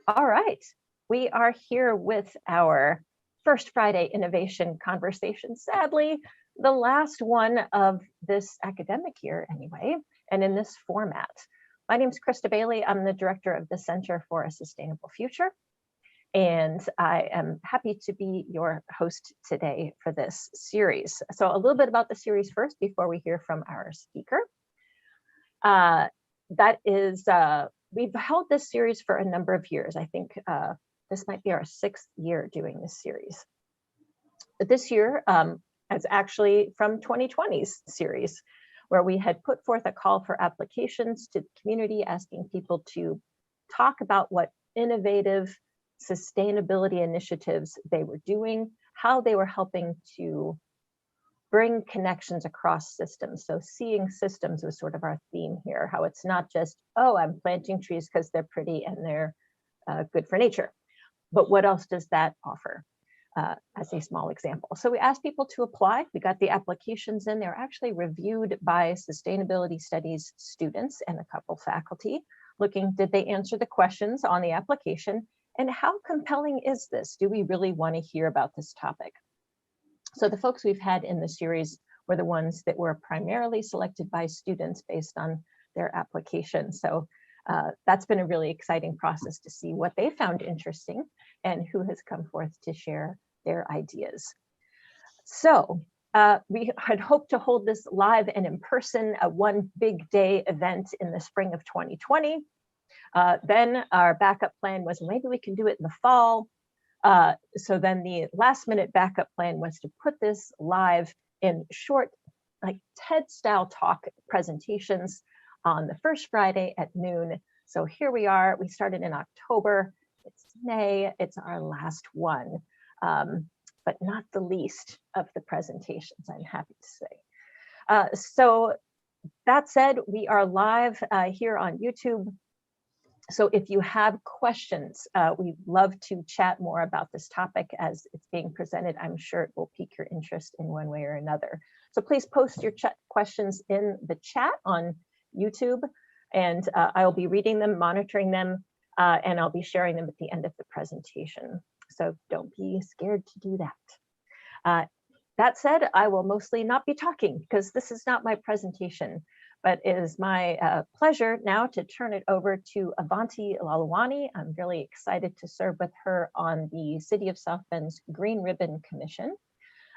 All right, we are here with our first Friday innovation conversation. Sadly, the last one of this academic year anyway, and in this format. My name is Krista Bailey. I'm the director of the Center for a Sustainable Future. And I am happy to be your host today for this series. So a little bit about the series first before we hear from our speaker. We've held this series for a number of years. I think this might be our 6th year doing this series. But this year is actually from 2020's series, where we had put forth a call for applications to the community, asking people to talk about what innovative sustainability initiatives they were doing, how they were helping to bring connections across systems. So seeing systems was sort of our theme here, how it's not just, oh, I'm planting trees because they're pretty and they're good for nature. But what else does that offer as a small example? So we asked people to apply. We got the applications in. They're actually reviewed by sustainability studies students and a couple faculty, looking, did they answer the questions on the application? And how compelling is this? Do we really want to hear about this topic? So the folks we've had in the series were the ones that were primarily selected by students based on their application. So that's been a really exciting process to see what they found interesting and who has come forth to share their ideas. So we had hoped to hold this live and in person, a one big day event in the spring of 2020. Then our backup plan was maybe we can do it in the fall. So then the last minute backup plan was to put this live in short, like TED style talk presentations on the first Friday at noon. So here we are, we started in October, it's May, it's our last one, but not the least of the presentations, I'm happy to say. So that said, we are live here on YouTube. So if you have questions, we'd love to chat more about this topic as it's being presented. I'm sure it will pique your interest in one way or another. So please post your questions in the chat on YouTube, and I'll be reading them, monitoring them, and I'll be sharing them at the end of the presentation. So don't be scared to do that. That said, I will mostly not be talking because this is not my presentation. But it is my pleasure now to turn it over to Avanti Lalwani. I'm really excited to serve with her on the City of South Bend's Green Ribbon Commission,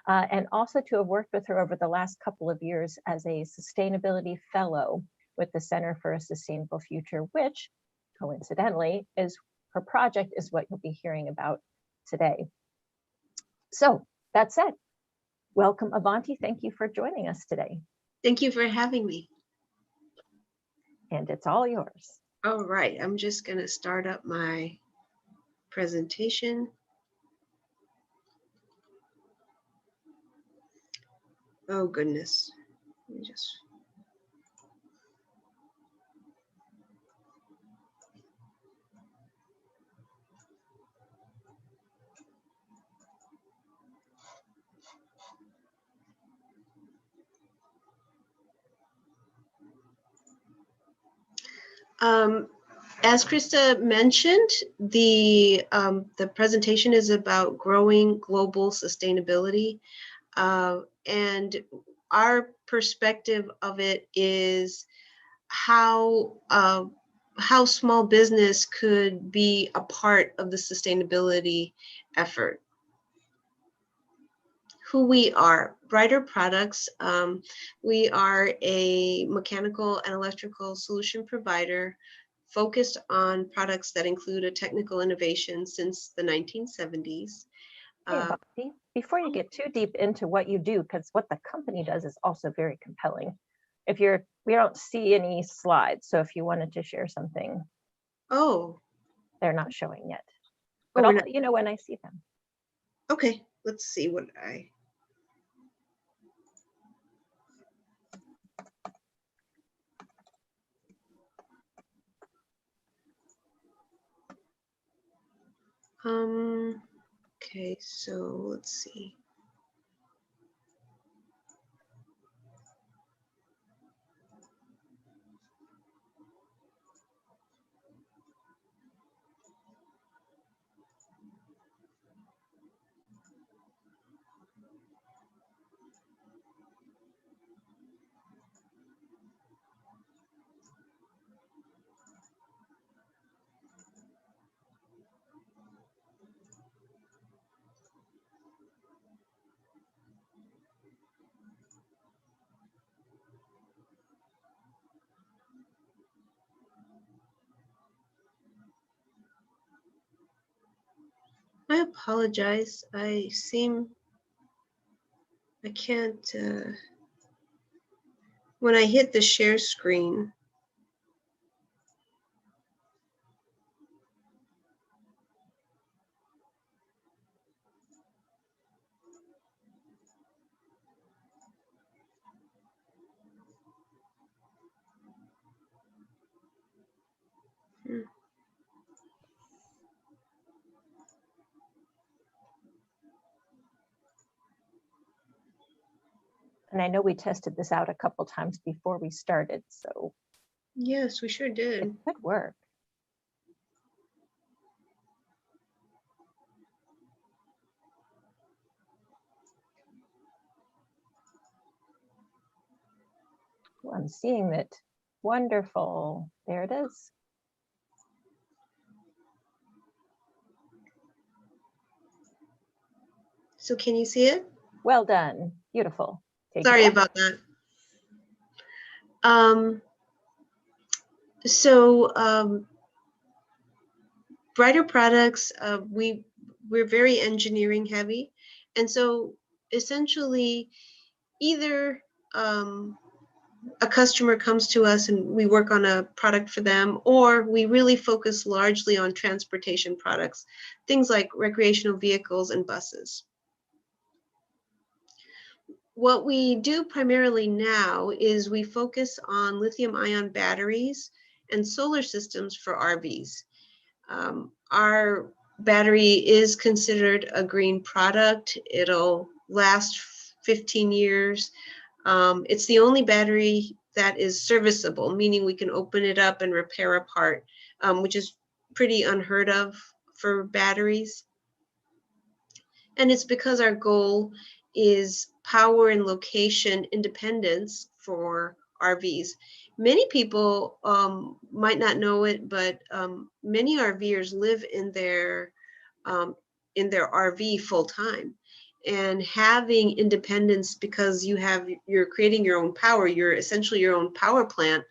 and also to have worked with her over the last couple of years as a sustainability fellow with the Center for a Sustainable Future, which coincidentally is her project is what you'll be hearing about today. So that said, welcome Avanti. Thank you for joining us today. Thank you for having me. And it's all yours. All right, I'm just going to start up my presentation. Oh, goodness. Let me just... As Krista mentioned, the presentation is about growing global sustainability, and our perspective of it is how small business could be a part of the sustainability effort. Who we are, Briter Products. We are a mechanical and electrical solution provider focused on products that include a technical innovation since the 1970s. Hey, before you get too deep into what you do, because what the company does is also very compelling. We don't see any slides, so if you wanted to share something. Oh. They're not showing yet, but I'll let you know when I see them. Okay, let's see what I... Okay, so let's see. I apologize. I can't, when I hit the share screen. And I know we tested this out a couple times before we started, so Yes, we sure it did. could work. Oh, I'm seeing it. Wonderful. There it is. So can you see it? Well done. Beautiful. Take Sorry it away. about that. So Briter Products, we're very engineering heavy, and so essentially, either a customer comes to us and we work on a product for them, or we really focus largely on transportation products, things like recreational vehicles and buses. What we do primarily now is we focus on lithium-ion batteries and solar systems for RVs. Our battery is considered a green product. It'll last 15 years. It's the only battery that is serviceable, meaning we can open it up and repair a part, which is pretty unheard of for batteries. And it's because our goal is power and location independence for RVs. Many people might not know it, but many RVers live in their RV full time. And having independence because you're creating your own power, you're essentially your own power plant.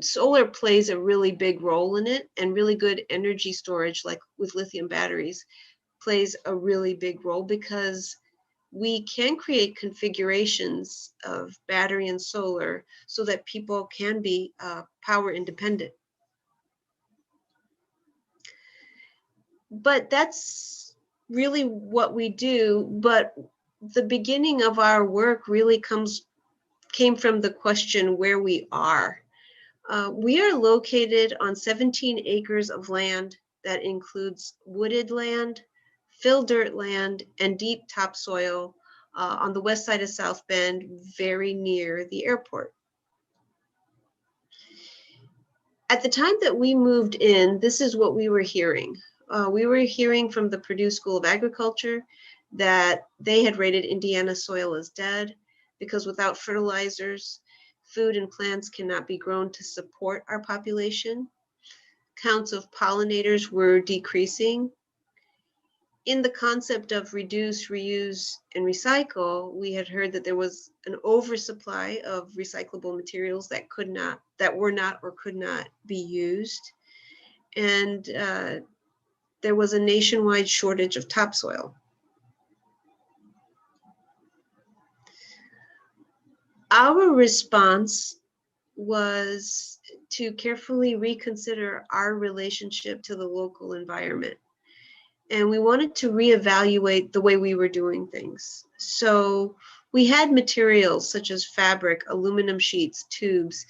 Solar plays a really big role in it, and really good energy storage, like with lithium batteries, plays a really big role because we can create configurations of battery and solar so that people can be power independent. But that's really what we do. But the beginning of our work really came from the question where we are. We are located on 17 acres of land that includes wooded land, fill dirt land, and deep topsoil on the west side of South Bend, very near the airport. At the time that we moved in, this is what we were hearing. We were hearing from the Purdue School of Agriculture that they had rated Indiana soil as dead because without fertilizers, food and plants cannot be grown to support our population. Counts of pollinators were decreasing. In the concept of reduce, reuse, and recycle, we had heard that there was an oversupply of recyclable materials that were not or could not be used. And there was a nationwide shortage of topsoil. Our response was to carefully reconsider our relationship to the local environment. And we wanted to reevaluate the way we were doing things. So we had materials such as fabric, aluminum sheets, tubes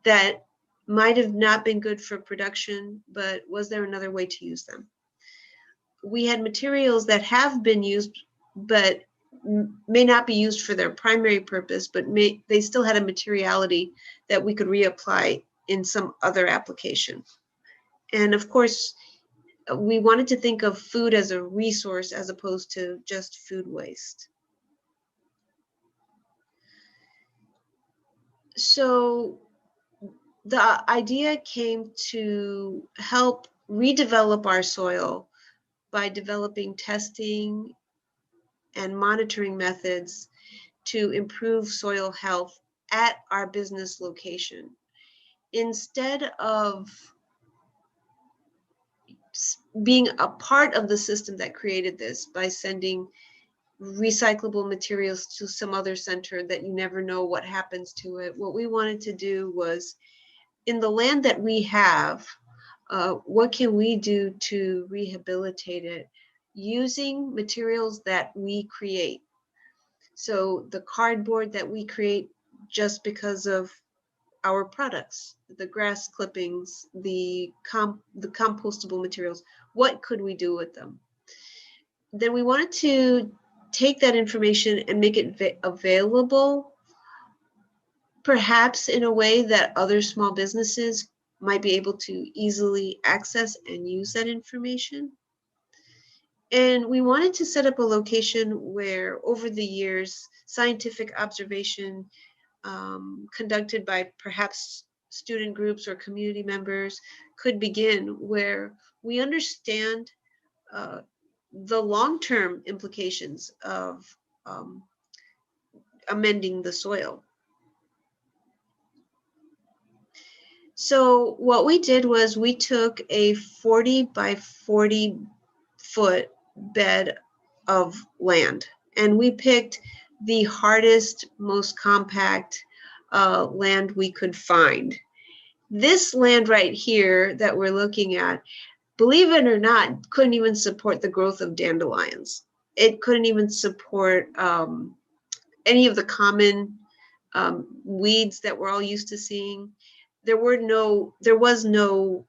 that might have not been good for production, but was there another way to use them? We had materials that have been used, but may not be used for their primary purpose, but they still had a materiality that we could reapply in some other application. And of course, we wanted to think of food as a resource as opposed to just food waste. So the idea came to help redevelop our soil by developing testing and monitoring methods to improve soil health at our business location. Instead of being a part of the system that created this by sending recyclable materials to some other center that you never know what happens to it. What we wanted to do was, in the land that we have, what can we do to rehabilitate it using materials that we create? So the cardboard that we create just because of our products, the grass clippings, the compostable materials, what could we do with them? Then we wanted to take that information and make it available, perhaps in a way that other small businesses might be able to easily access and use that information. And we wanted to set up a location where, over the years, scientific observation conducted by perhaps student groups or community members could begin, where we understand the long-term implications of amending the soil. So what we did was we took a 40 by 40 foot bed of land, and we picked the hardest, most compact land we could find. This land right here that we're looking at, believe it or not, couldn't even support the growth of dandelions. It couldn't even support any of the common weeds that we're all used to seeing. There was no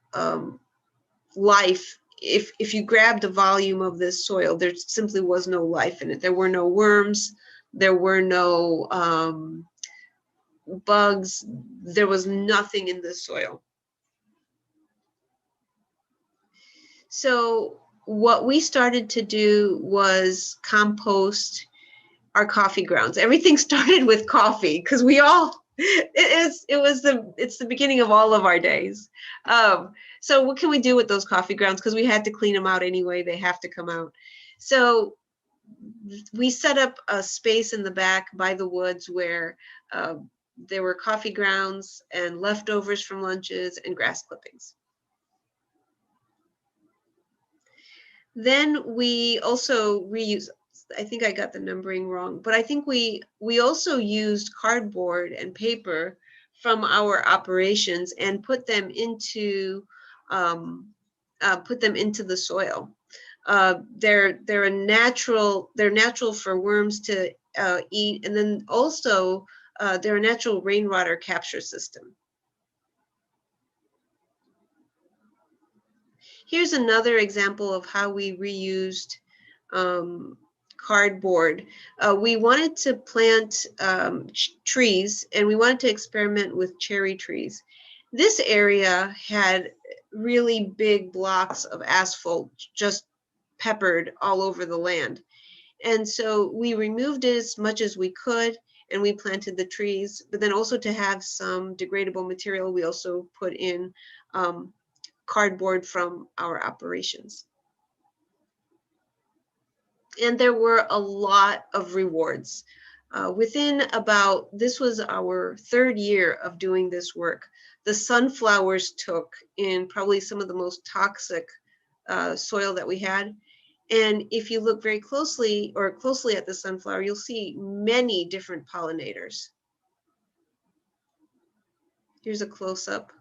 life. If you grabbed the volume of this soil, there simply was no life in it. There were no worms, there were no bugs, there was nothing in this soil. So what we started to do was compost our coffee grounds. Everything started with coffee, because it's the beginning of all of our days. So what can we do with those coffee grounds? Because we had to clean them out anyway. They have to come out. So we set up a space in the back by the woods where there were coffee grounds and leftovers from lunches and grass clippings. Then we also reused, I think I got the numbering wrong, but I think we also used cardboard and paper from our operations and put them into the soil. They're natural for worms to eat, and then also they're a natural rainwater capture system. Here's another example of how we reused cardboard. We wanted to plant trees, and we wanted to experiment with cherry trees. This area had really big blocks of asphalt just peppered all over the land. And so we removed it as much as we could, and we planted the trees. But then also, to have some degradable material, we also put in cardboard from our operations. And there were a lot of rewards. This was our third year of doing this work. The sunflowers took in probably some of the most toxic soil that we had. And if you look very closely at the sunflower, you'll see many different pollinators. Here's a close-up.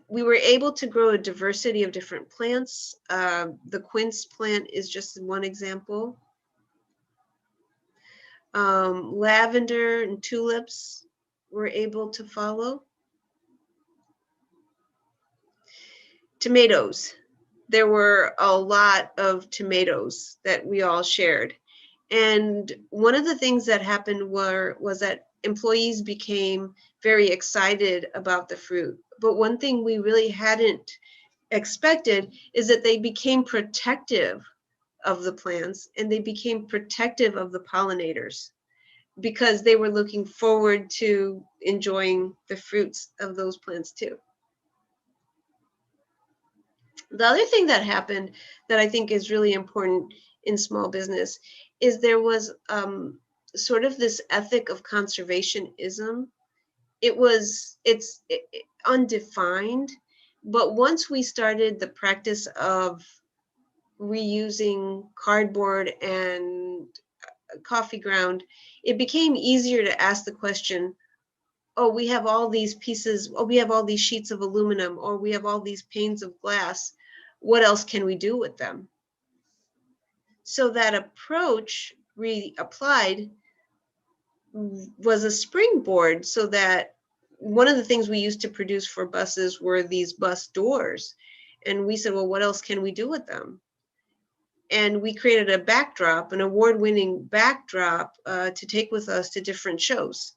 We were able to grow a diversity of different plants. The quince plant is just one example. Lavender and tulips were able to follow. Tomatoes. There were a lot of tomatoes that we all shared. And one of the things that happened was that employees became very excited about the fruit. But one thing we really hadn't expected is that they became protective of the plants, and they became protective of the pollinators, because they were looking forward to enjoying the fruits of those plants too. The other thing that happened that I think is really important in small business is there was sort of this ethic of conservationism it's undefined. But once we started the practice of reusing cardboard and coffee ground, it became easier to ask the question, oh, we have all these pieces, oh, we have all these sheets of aluminum, or we have all these panes of glass. What else can we do with them? So that approach reapplied was a springboard, so that one of the things we used to produce for buses were these bus doors. And we said, well, what else can we do with them? And we created a backdrop, an award-winning backdrop to take with us to different shows.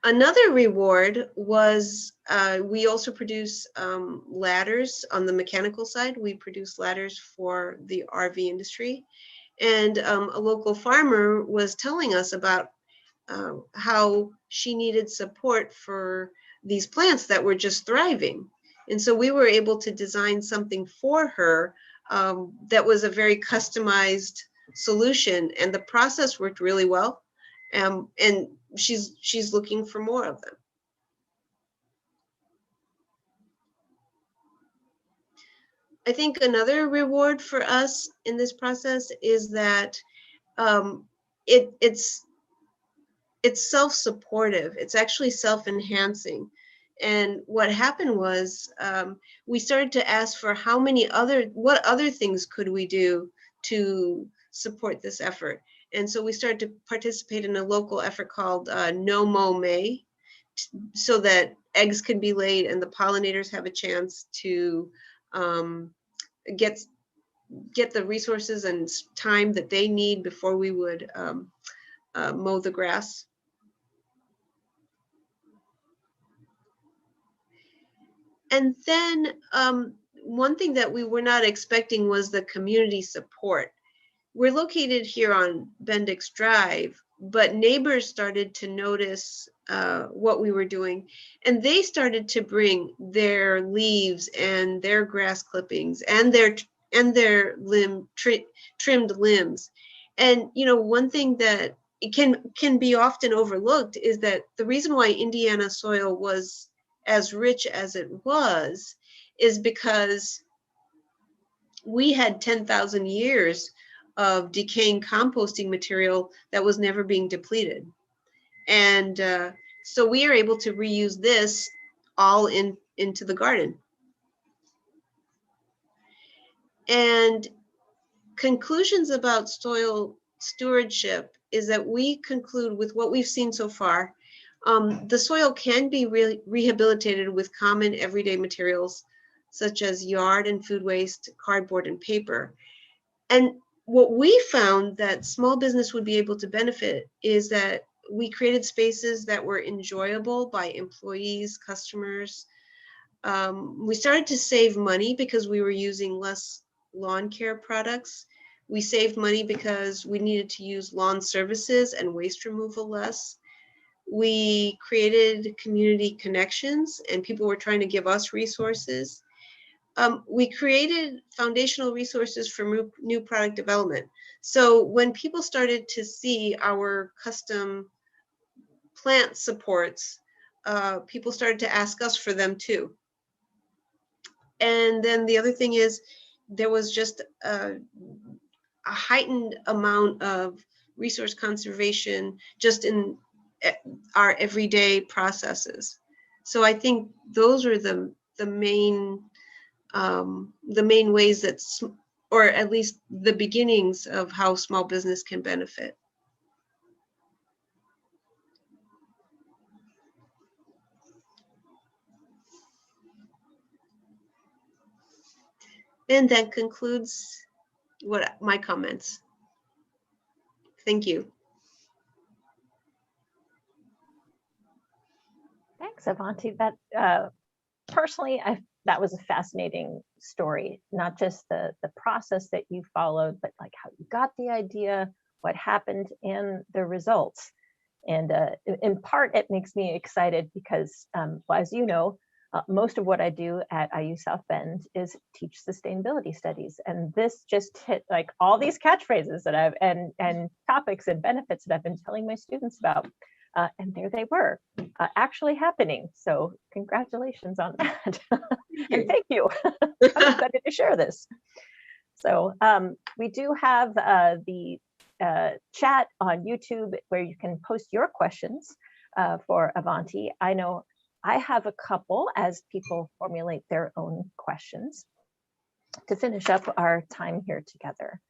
Another reward was we also produce ladders on the mechanical side. We produce ladders for the RV industry. And a local farmer was telling us about how she needed support for these plants that were just thriving. And so we were able to design something for her that was a very customized solution. And the process worked really well. And she's looking for more of them. I think another reward for us in this process is that it's self-supportive. It's actually self-enhancing. And what happened was we started to ask for what other things could we do to support this effort. And so we started to participate in a local effort called Nomo May, so that eggs can be laid and the pollinators have a chance to get the resources and time that they need before we would mow the grass. And then one thing that we were not expecting was the community support. We're located here on Bendix Drive, but neighbors started to notice what we were doing, and they started to bring their leaves and their grass clippings and their trimmed limbs. And one thing that it can be often overlooked is that the reason why Indiana soil was as rich as it was is because we had 10,000 years of decaying composting material that was never being depleted. And so we are able to reuse this all into the garden. And conclusions about soil stewardship is that we conclude with what we've seen so far. The soil can be rehabilitated with common everyday materials such as yard and food waste, cardboard and paper. And what we found that small business would be able to benefit is that we created spaces that were enjoyable by employees, customers. We started to save money because we were using less lawn care products. We saved money because we needed to use lawn services and waste removal less. We created community connections and people were trying to give us resources. We created foundational resources for new product development. So when people started to see our custom plant supports, people started to ask us for them too. And then the other thing is there was just a heightened amount of resource conservation just in our everyday processes. So I think those are the main ways that, or at least the beginnings of how small business can benefit. And that concludes my comments. Thank you. Thanks, Avanti. That personally, that was a fascinating story. Not just the process that you followed, but like how you got the idea, what happened, and the results. And in part, it makes me excited because, as you know, Most of what I do at IU South Bend is teach sustainability studies. And this just hit like all these catchphrases that I've, and topics and benefits that I've been telling my students about. And there they were, actually happening. So congratulations on that. And thank you. I'm excited to share this. So we do have the chat on YouTube where you can post your questions for Avanti. I know I have a couple as people formulate their own questions to finish up our time here together.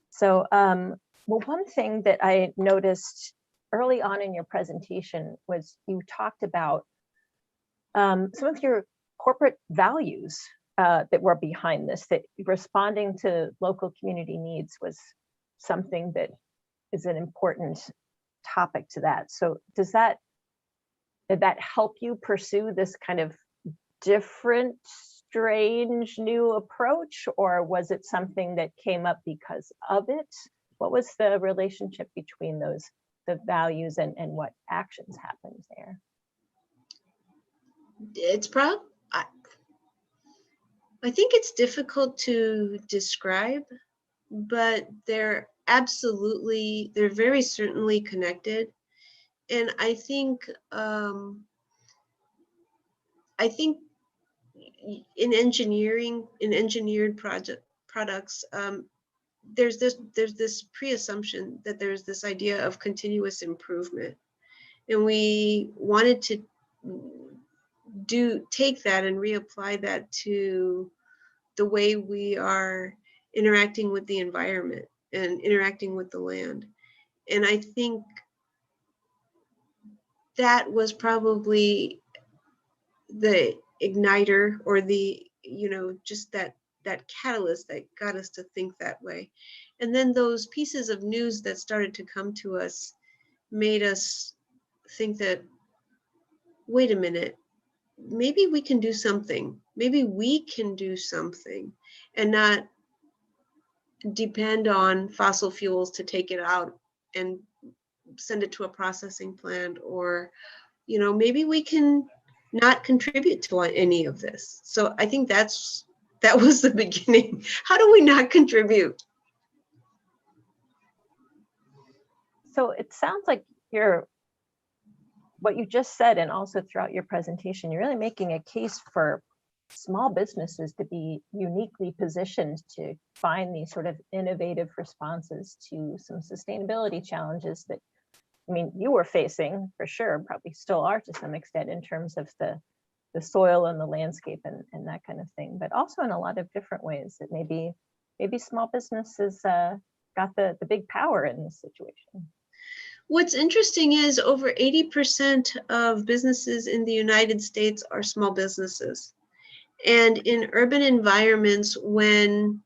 So, well, one thing that I noticed early on in your presentation was you talked about some of your corporate values that were behind this, that responding to local community needs was something that is an important topic to that. So did that help you pursue this kind of different, strange new approach, or was it something that came up because of it? What was the relationship between those, the values and what actions happened there? It's probably, I think it's difficult to describe, but they're very certainly connected. And I think in engineered products, there's this pre-assumption that there's this idea of continuous improvement, and we wanted to take that and reapply that to the way we are interacting with the environment and interacting with the land. And I think that was probably the igniter, or the, just that catalyst that got us to think that way. And then those pieces of news that started to come to us made us think that, wait a minute, maybe we can do something. Maybe we can do something and not depend on fossil fuels to take it out and send it to a processing plant, or, maybe we can not contribute to any of this. So I think that was the beginning. How do we not contribute? So it sounds like what you just said, and also throughout your presentation, you're really making a case for small businesses to be uniquely positioned to find these sort of innovative responses to some sustainability challenges that, I mean, you were facing for sure, probably still are to some extent, in terms of the soil and the landscape and that kind of thing, but also in a lot of different ways that maybe small businesses got the big power in this situation. What's interesting is over 80% of businesses in the United States are small businesses. And in urban environments, when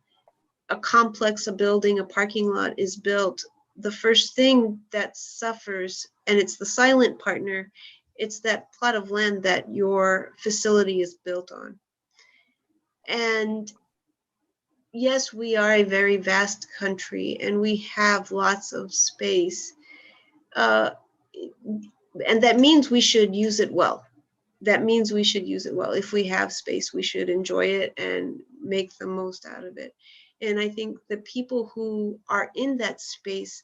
a complex, a building, a parking lot is built, the first thing that suffers, and it's the silent partner, it's that plot of land that your facility is built on. And yes, we are a very vast country and we have lots of space. And that means we should use it well. If we have space, we should enjoy it and make the most out of it. And I think the people who are in that space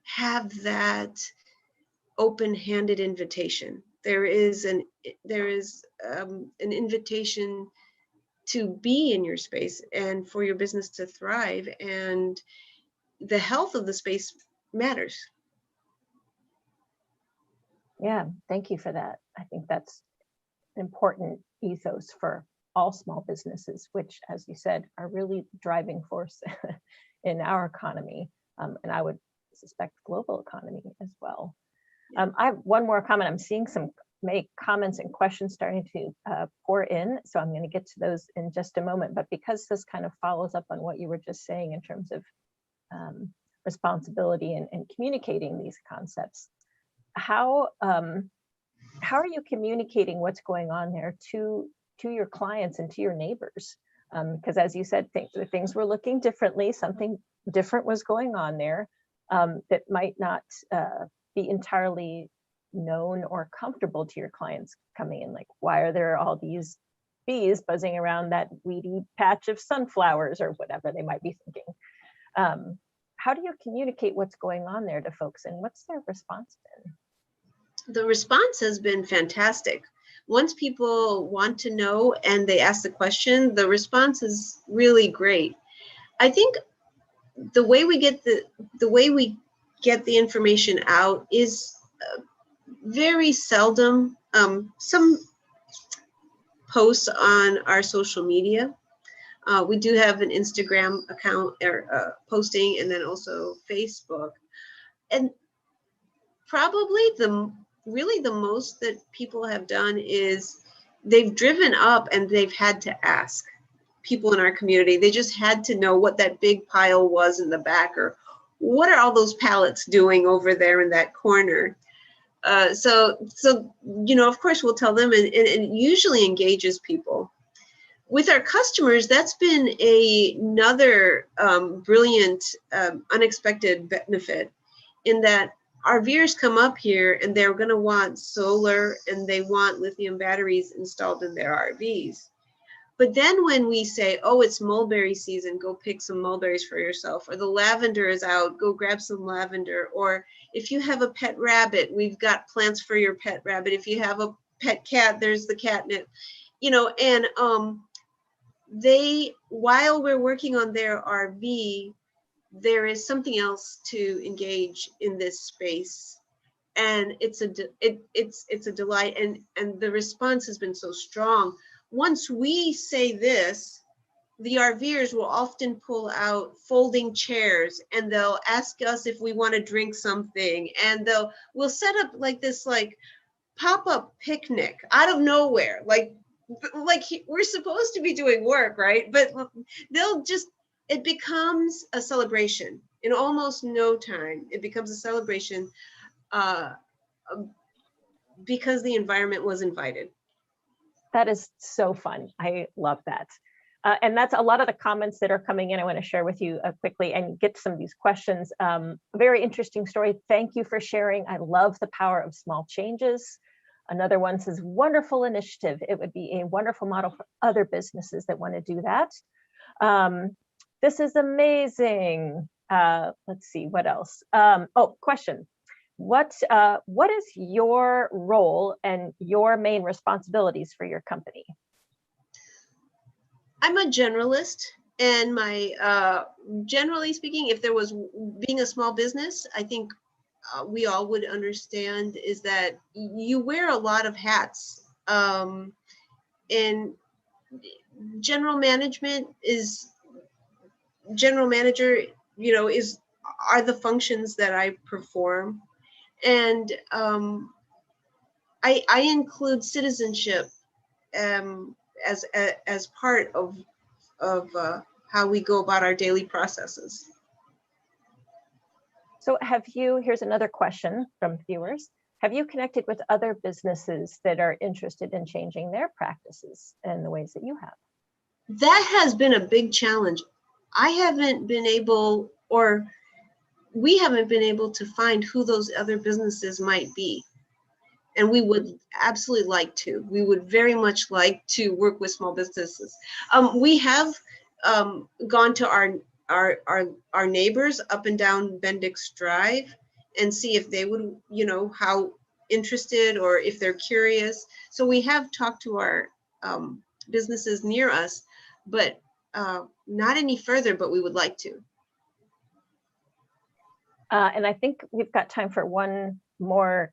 have that open-handed invitation. There is an invitation to be in your space and for your business to thrive, and the health of the space matters. Yeah, thank you for that. I think that's an important ethos for all small businesses, which, as you said, are really driving force in our economy, and I would suspect global economy as well. I have one more comment. I'm seeing some comments and questions starting to pour in, so I'm going to get to those in just a moment. But because this kind of follows up on what you were just saying in terms of responsibility and communicating these concepts, how are you communicating what's going on there to your clients and to your neighbors? Because as you said, things were looking differently. Something different was going on there that might not be entirely known or comfortable to your clients coming in? Like, why are there all these bees buzzing around that weedy patch of sunflowers or whatever they might be thinking? How do you communicate what's going on there to folks, and what's their response been? The response has been fantastic. Once people want to know and they ask the question, the response is really great. I think the way we get the information out is very seldom. Some posts on our social media. We do have an Instagram account or posting, and then also Facebook. And probably really the most that people have done is they've driven up and they've had to ask people in our community. They just had to know what that big pile was in the back, or what are all those pallets doing over there in that corner. So of course we'll tell them, and it usually engages people. With our customers, that's been another brilliant, unexpected benefit, in that our viewers come up here and they're going to want solar and they want lithium batteries installed in their RVs. But then when we say, oh, it's mulberry season, go pick some mulberries for yourself, or the lavender is out, go grab some lavender, or if you have a pet rabbit, we've got plants for your pet rabbit. If you have a pet cat, there's the catnip, and while we're working on their RV, there is something else to engage in this space, and it's a delight, and the response has been so strong. Once we say this, the RVers will often pull out folding chairs, and they'll ask us if we want to drink something, and we'll set up like this pop-up picnic out of nowhere, like we're supposed to be doing work, right? But it becomes a celebration. In almost no time, it becomes a celebration because the environment was invited. That is so fun. I love that. And that's a lot of the comments that are coming in. I want to share with you quickly and get some of these questions. Very interesting story. Thank you for sharing. I love the power of small changes. Another one says, wonderful initiative. It would be a wonderful model for other businesses that want to do that. This is amazing. Let's see, what else? Question. What is your role and your main responsibilities for your company? I'm a generalist, and generally speaking, if there was being a small business, I think we all would understand is that you wear a lot of hats. And general manager, are the functions that I perform. And I include citizenship as part of how we go about our daily processes. So here's another question from viewers. Have you connected with other businesses that are interested in changing their practices in the ways that you have? That has been a big challenge. We haven't been able to find who those other businesses might be. And we would absolutely like to. We would very much like to work with small businesses. We have gone to our neighbors up and down Bendix Drive and see if they would, how interested or if they're curious. So we have talked to our businesses near us, but not any further, but we would like to. And I think we've got time for one more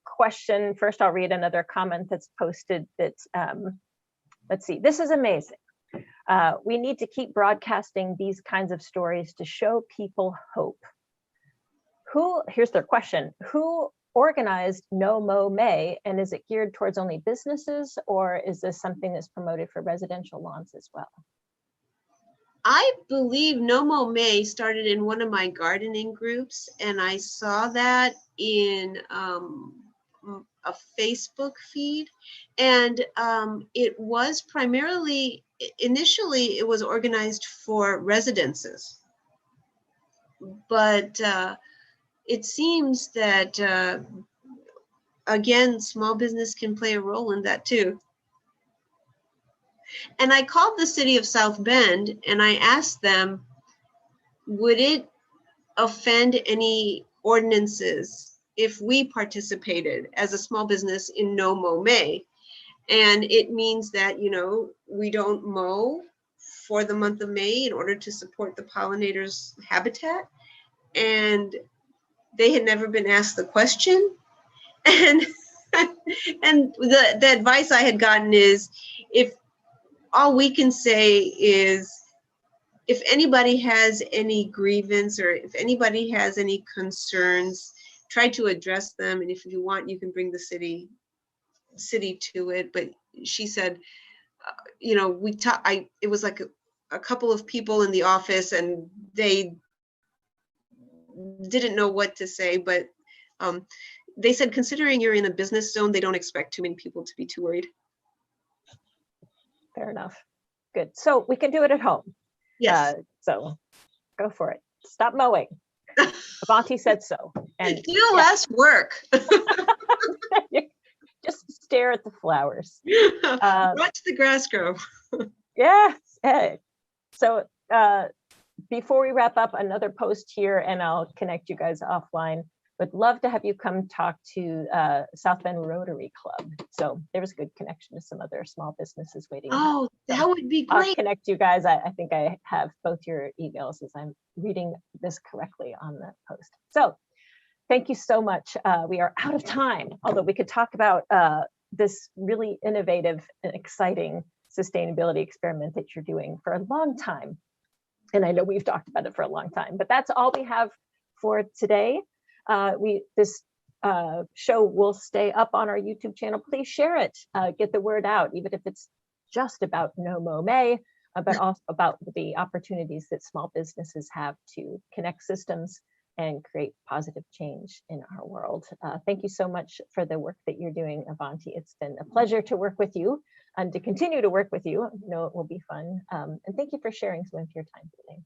question. First, I'll read another comment that's posted that's, let's see, this is amazing. We need to keep broadcasting these kinds of stories to show people hope. Here's their question, who organized Nomo May, and is it geared towards only businesses, or is this something that's promoted for residential lawns as well? I believe Nomo May started in one of my gardening groups, and I saw that in a Facebook feed, and it was initially it was organized for residences, but it seems that again, small business can play a role in that too. And I called the city of South Bend and I asked them, would it offend any ordinances if we participated as a small business in Nomo May? And it means that, you know, we don't mow for the month of May in order to support the pollinators' habitat. And they had never been asked the question. And and the advice I had gotten is, if all we can say is, if anybody has any grievance or if anybody has any concerns, try to address them. And if you want, you can bring the city to it. But she said, you know, it was like a couple of people in the office and they didn't know what to say, but they said, considering you're in a business zone, they don't expect too many people to be too worried. Fair enough. Good. So we can do it at home. Yes. So go for it. Stop mowing. Avanti said so. And do less work. Just stare at the flowers. Watch the grass grow. Yes. So before we wrap up, another post here, and I'll connect you guys offline. Would love to have you come talk to South Bend Rotary Club. So there was a good connection to some other small businesses waiting. Oh, that so would be great. I'll connect you guys. I think I have both your emails as I'm reading this correctly on the post. So thank you so much. We are out of time, although we could talk about this really innovative and exciting sustainability experiment that you're doing for a long time. And I know we've talked about it for a long time, but that's all we have for today. This show will stay up on our YouTube channel. Please share it, get the word out, even if it's just about Nomo May, but also about the opportunities that small businesses have to connect systems and create positive change in our world. Thank you so much for the work that you're doing, Avanti. It's been a pleasure to work with you and to continue to work with you. I know it will be fun. And thank you for sharing some of your time today.